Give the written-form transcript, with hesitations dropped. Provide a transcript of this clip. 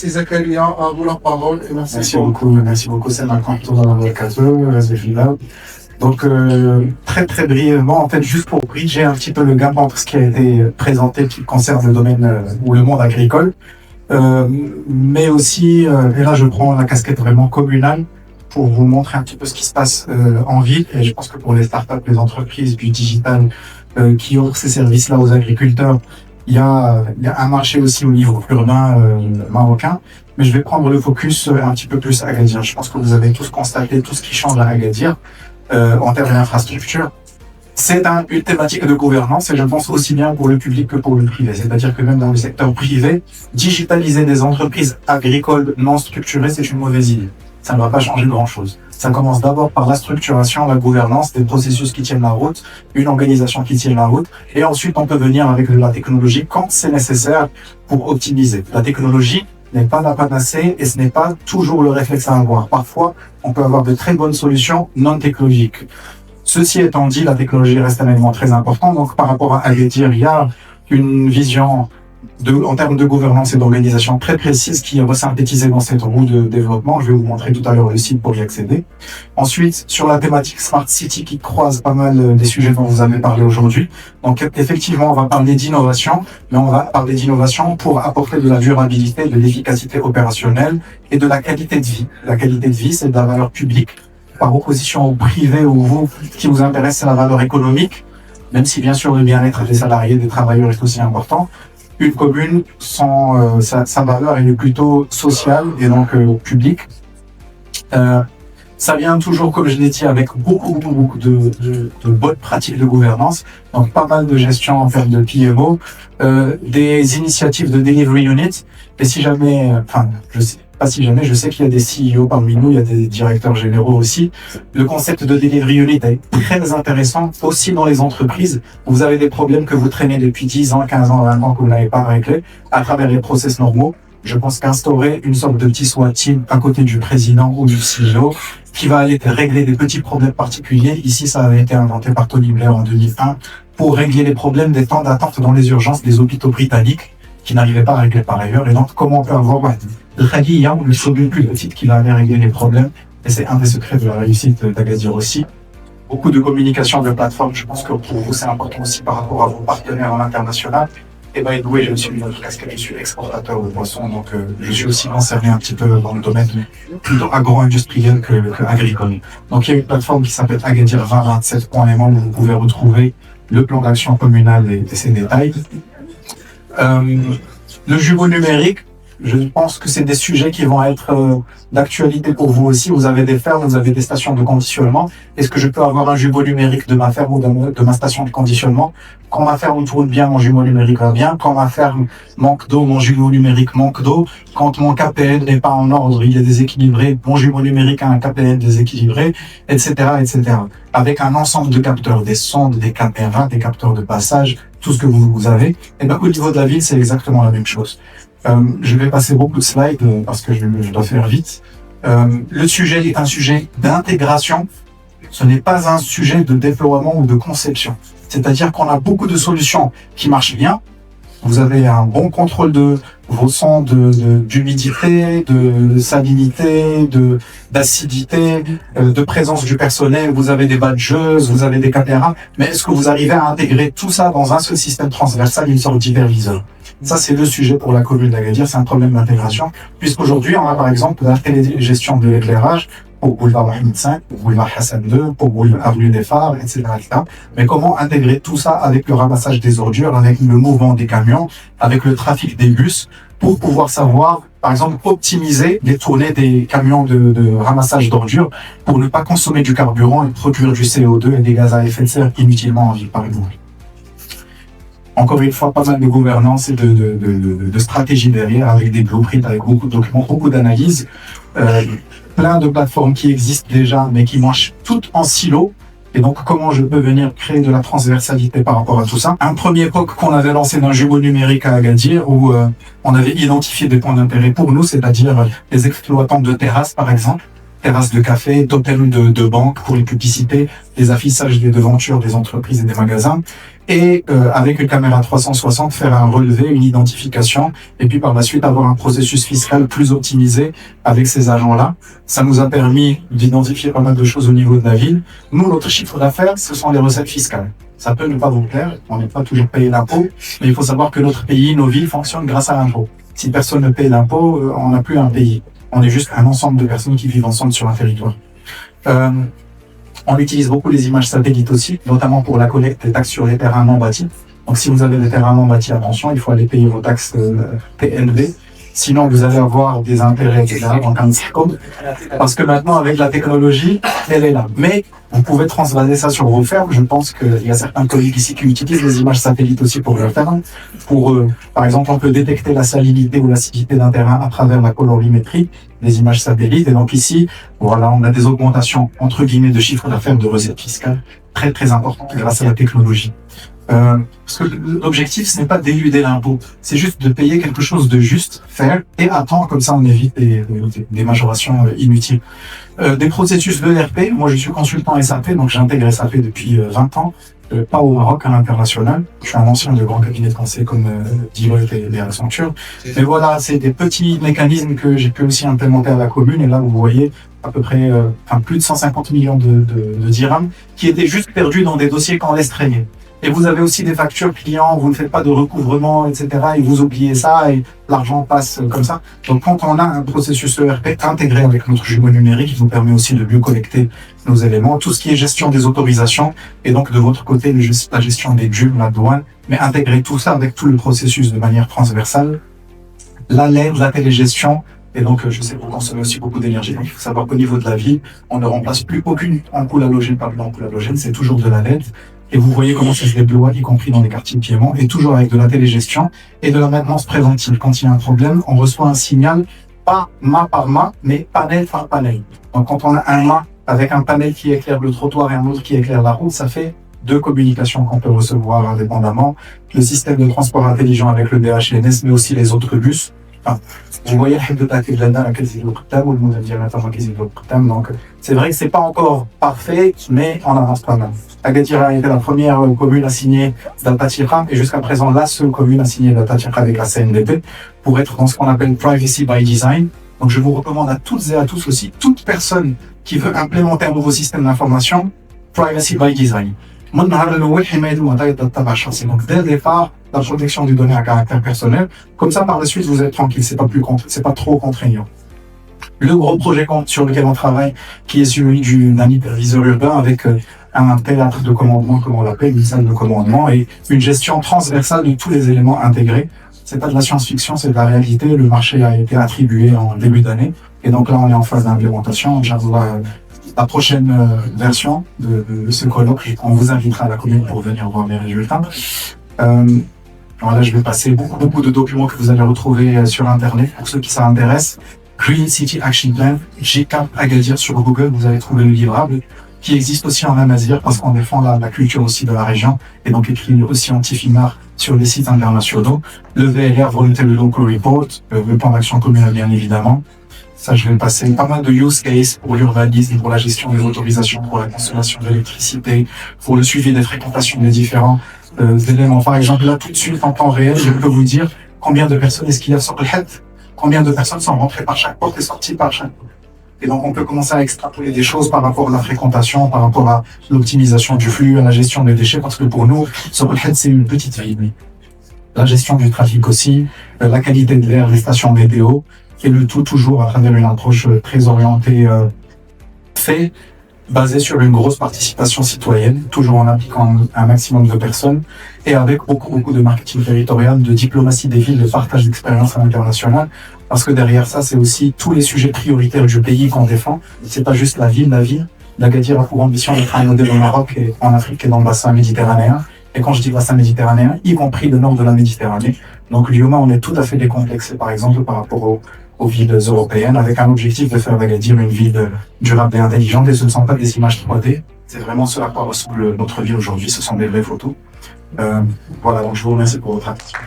C'est Zakaria, à vous la parole et Merci beaucoup, c'est Malcolm Donc, très très brièvement, en fait, juste pour bridger un petit peu le gap entre ce qui a été présenté qui concerne le domaine ou le monde agricole, mais aussi, et là je prends la casquette vraiment communale pour vous montrer un petit peu ce qui se passe en ville, et je pense que pour les startups, les entreprises du digital qui offrent ces services-là aux agriculteurs, il y a un marché aussi au niveau urbain marocain, mais je vais prendre le focus un petit peu plus à Agadir. Je pense que vous avez tous constaté tout ce qui change à Agadir en termes d'infrastructure. C'est une thématique de gouvernance et je pense aussi bien pour le public que pour le privé. C'est-à-dire que même dans le secteur privé, digitaliser des entreprises agricoles non structurées, c'est une mauvaise idée. Ça ne va pas changer grand-chose. Ça commence d'abord par la structuration, la gouvernance, des processus qui tiennent la route, une organisation qui tient la route, et ensuite on peut venir avec de la technologie quand c'est nécessaire pour optimiser. La technologie n'est pas la panacée et ce n'est pas toujours le réflexe à avoir. Parfois, on peut avoir de très bonnes solutions non technologiques. Ceci étant dit, la technologie reste un élément très important. Donc, par rapport à Agadir, il y a une vision en termes de gouvernance et d'organisation très précise qui est resynthétisée dans cette roue de développement. Je vais vous montrer tout à l'heure le site pour y accéder. Ensuite, sur la thématique Smart City qui croise pas mal des sujets dont vous avez parlé aujourd'hui. Donc, effectivement, on va parler d'innovation, mais on va parler d'innovation pour apporter de la durabilité, de l'efficacité opérationnelle et de la qualité de vie. La qualité de vie, c'est de la valeur publique. Par opposition au privé où vous, ce qui vous intéresse, c'est la valeur économique, même si bien sûr le bien-être des salariés, des travailleurs est aussi important. Une commune, sa valeur, elle est plutôt sociale et donc publique. Ça vient toujours, comme je l'ai dit, avec beaucoup de bonnes pratiques de gouvernance. Donc pas mal de gestion en termes de PMO, des initiatives de delivery unit. Et si jamais, je sais qu'il y a des CEO parmi nous, il y a des directeurs généraux aussi. Le concept de delivery unit est très intéressant aussi dans les entreprises. Vous avez des problèmes que vous traînez depuis 10 ans, 15 ans, 20 ans que vous n'avez pas réglés à travers les process normaux. Je pense qu'instaurer une sorte de petit SWAT team à côté du président ou du CEO qui va aller régler des petits problèmes particuliers. Ici, ça avait été inventé par Tony Blair en 2001 pour régler les problèmes des temps d'attente dans les urgences des hôpitaux britanniques qui n'arrivaient pas à régler par ailleurs. Et donc, comment on peut avoir Radia ou le SOBU plus petite qui va aller régler les problèmes. Et c'est un des secrets de la réussite d'Agadir aussi. Beaucoup de communication de plateforme. Je pense que pour vous, c'est important aussi par rapport à vos partenaires en international. Et by the way, je suis une autre casquette, je suis exportateur de poissons, donc je suis aussi concerné un petit peu dans le domaine plutôt agro-industriel que agricole. Donc il y a une plateforme qui s'appelle Agadir 2027.m où vous pouvez retrouver le plan d'action communal et ses détails. Le jumeau numérique, je pense que c'est des sujets qui vont être d'actualité pour vous aussi. Vous avez des fermes, vous avez des stations de conditionnement. Est-ce que je peux avoir un jumeau numérique de ma ferme ou de ma station de conditionnement? Quand ma ferme tourne bien, mon jumeau numérique va bien. Quand ma ferme manque d'eau, mon jumeau numérique manque d'eau. Quand mon KPN n'est pas en ordre, il est déséquilibré, mon jumeau numérique a un KPN déséquilibré, etc., etc. Avec un ensemble de capteurs, des sondes, des caméras, des capteurs de passage, tout ce que vous avez. Et bien, au niveau de la ville, c'est exactement la même chose. Je vais passer beaucoup de slides parce que je dois faire vite. Le sujet est un sujet d'intégration. Ce n'est pas un sujet de déploiement ou de conception. C'est-à-dire qu'on a beaucoup de solutions qui marchent bien. Vous avez un bon contrôle de vos sons d'humidité, de salinité, d'acidité, de présence du personnel. Vous avez des badgeuses, vous avez des caméras. Mais est-ce que vous arrivez à intégrer tout ça dans un seul système transversal, une sorte d'hyperviseur? Ça, c'est le sujet pour la commune d'Agadir. C'est un problème d'intégration. Puisqu'aujourd'hui, on a par exemple la télégestion de l'éclairage pour boulevard Mohamed V, pour boulevard Hassan II, pour boulevard Avenue des Phares, etc., etc. Mais comment intégrer tout ça avec le ramassage des ordures, avec le mouvement des camions, avec le trafic des bus, pour pouvoir savoir, par exemple, optimiser les tournées des camions de ramassage d'ordures pour ne pas consommer du carburant et produire du CO2 et des gaz à effet de serre inutilement en ville, par exemple. Encore une fois, pas mal de gouvernance et de stratégie derrière, avec des blueprints, avec beaucoup de documents, beaucoup d'analyses, plein de plateformes qui existent déjà, mais qui marchent toutes en silo. Et donc, comment je peux venir créer de la transversalité par rapport à tout ça? Un premier POC qu'on avait lancé d'un jumeau numérique à Agadir, où on avait identifié des points d'intérêt pour nous, c'est-à-dire les exploitants de terrasses, par exemple. terrasses de café, d'hôtels de banque pour les publicités, des affichages des devantures des entreprises et des magasins. Et avec une caméra 360, faire un relevé, une identification, et puis par la suite avoir un processus fiscal plus optimisé avec ces agents-là. Ça nous a permis d'identifier pas mal de choses au niveau de la ville. Nous, notre chiffre d'affaires, ce sont les recettes fiscales. Ça peut ne pas vous plaire, on n'est pas toujours payé l'impôt, mais il faut savoir que notre pays, nos villes fonctionnent grâce à l'impôt. Si personne ne paye l'impôt, on n'a plus un pays. On est juste un ensemble de personnes qui vivent ensemble sur un territoire. On utilise beaucoup les images satellites aussi, notamment pour la collecte des taxes sur les terrains non bâtis. Donc si vous avez des terrains non bâtis, attention, il faut aller payer vos taxes PNB. Sinon, vous allez avoir des intérêts, etc. dans un code. Parce que maintenant, avec la technologie, elle est là. Mais vous pouvez transvaser ça sur vos fermes. Je pense qu'il y a certains collègues ici qui utilisent les images satellites aussi pour leurs fermes. Par exemple, on peut détecter la salinité ou l'acidité d'un terrain à travers la colorimétrie des images satellites. Et donc ici, voilà, on a des augmentations, entre guillemets, de chiffre d'affaires, de recettes fiscales très, très importantes grâce à la technologie. Parce que l'objectif, ce n'est pas d'éluder l'impôt, c'est juste de payer quelque chose de juste, fair et à temps, comme ça on évite des majorations inutiles. Des processus d'ERP, moi je suis consultant SAP, donc j'intègre SAP depuis 20 ans, pas au Maroc, à l'international. Je suis un ancien de grands cabinets de conseil comme Deloitte et Accenture. Mais voilà, c'est des petits mécanismes que j'ai pu aussi implémenter à la commune, et là vous voyez à peu près plus de 150 millions de dirhams qui étaient juste perdus dans des dossiers qu'on laisse traîner. Et vous avez aussi des factures clients, vous ne faites pas de recouvrement, etc. et vous oubliez ça et l'argent passe comme ça. Donc quand on a un processus ERP intégré avec notre jumeau numérique, il nous permet aussi de mieux collecter nos éléments, tout ce qui est gestion des autorisations et donc de votre côté la gestion des dues, la douane, mais intégrer tout ça avec tout le processus de manière transversale. La LED, la télégestion. Et donc, je sais que vous consommez aussi beaucoup d'énergie. Donc, il faut savoir qu'au niveau de la ville, on ne remplace plus aucune ampoule halogène par une ampoule halogène, c'est toujours de la LED. Et vous voyez comment ça se déploie, y compris dans les quartiers de Piémont, et toujours avec de la télégestion et de la maintenance préventive. Quand il y a un problème, on reçoit un signal, pas mât par mât, mais panel par panel. Donc, quand on a un mât avec un panel qui éclaire le trottoir et un autre qui éclaire la route, ça fait deux communications qu'on peut recevoir indépendamment. Le système de transport intelligent avec le DHNS, mais aussi les autres bus. Vous voyez donc c'est vrai que c'est pas encore parfait, mais on avance pas mal. Agadir a été la première commune à signer Datatira et jusqu'à présent la seule commune à signer Datatira avec la CNDP pour être dans ce qu'on appelle Privacy by Design. Donc je vous recommande à toutes et à tous aussi, toute personne qui veut implémenter un nouveau système d'information, Privacy by Design. Donc dès le départ, la protection des données à caractère personnel. Comme ça, par la suite, vous êtes tranquille. C'est pas trop contraignant. Le gros projet sur lequel on travaille, qui est celui d'un hyperviseur urbain avec un théâtre de commandement, comme on l'appelle, une salle de commandement et une gestion transversale de tous les éléments intégrés. C'est pas de la science-fiction, c'est de la réalité. Le marché a été attribué en début d'année. Et donc là, on est en phase d'implémentation. La prochaine version de ce colloque, on vous invitera à la commune pour venir voir les résultats. Voilà, je vais passer beaucoup de documents que vous allez retrouver sur Internet. Pour ceux qui s'intéressent, Green City Action Plan, GCAP Agadir sur Google, vous allez trouver le livrable qui existe aussi en amazigh parce qu'on défend la culture aussi de la région et donc écrit aussi en Tifimar sur les sites internationaux. Le VLR, Voluntary Local Report, le plan d'action communal bien évidemment. Ça, je vais passer pas mal de use case pour l'urbanisme, pour la gestion des autorisations, pour la consommation d'électricité, pour le suivi des fréquentations des différents éléments. Par exemple, là, tout de suite, en temps réel, je peux vous dire combien de personnes est-ce qu'il y a sur le head, combien de personnes sont rentrées par chaque porte et sorties par chaque porte. Et donc, on peut commencer à extrapoler des choses par rapport à la fréquentation, par rapport à l'optimisation du flux, à la gestion des déchets, parce que pour nous, sur le head, c'est une petite ville. La gestion du trafic aussi, la qualité de l'air, les stations météo, et le tout toujours à travers une approche très orientée basée sur une grosse participation citoyenne, toujours en impliquant un maximum de personnes, et avec beaucoup de marketing territorial, de diplomatie des villes, de partage d'expérience à l'international, parce que derrière ça, c'est aussi tous les sujets prioritaires du pays qu'on défend. C'est pas juste la ville. L'Agadir a pour ambition d'être un modèle au Maroc et en Afrique et dans le bassin méditerranéen. Et quand je dis bassin méditerranéen, y compris le nord de la Méditerranée. Donc, Lyoma, on est tout à fait décomplexé, par exemple, par rapport aux villes européennes, avec un objectif de faire d'Agadir une ville durable et intelligente. Et ce ne sont pas des images 3D, c'est vraiment ce à quoi ressemble notre ville aujourd'hui, ce sont des vraies photos. Voilà, donc je vous remercie pour votre attention.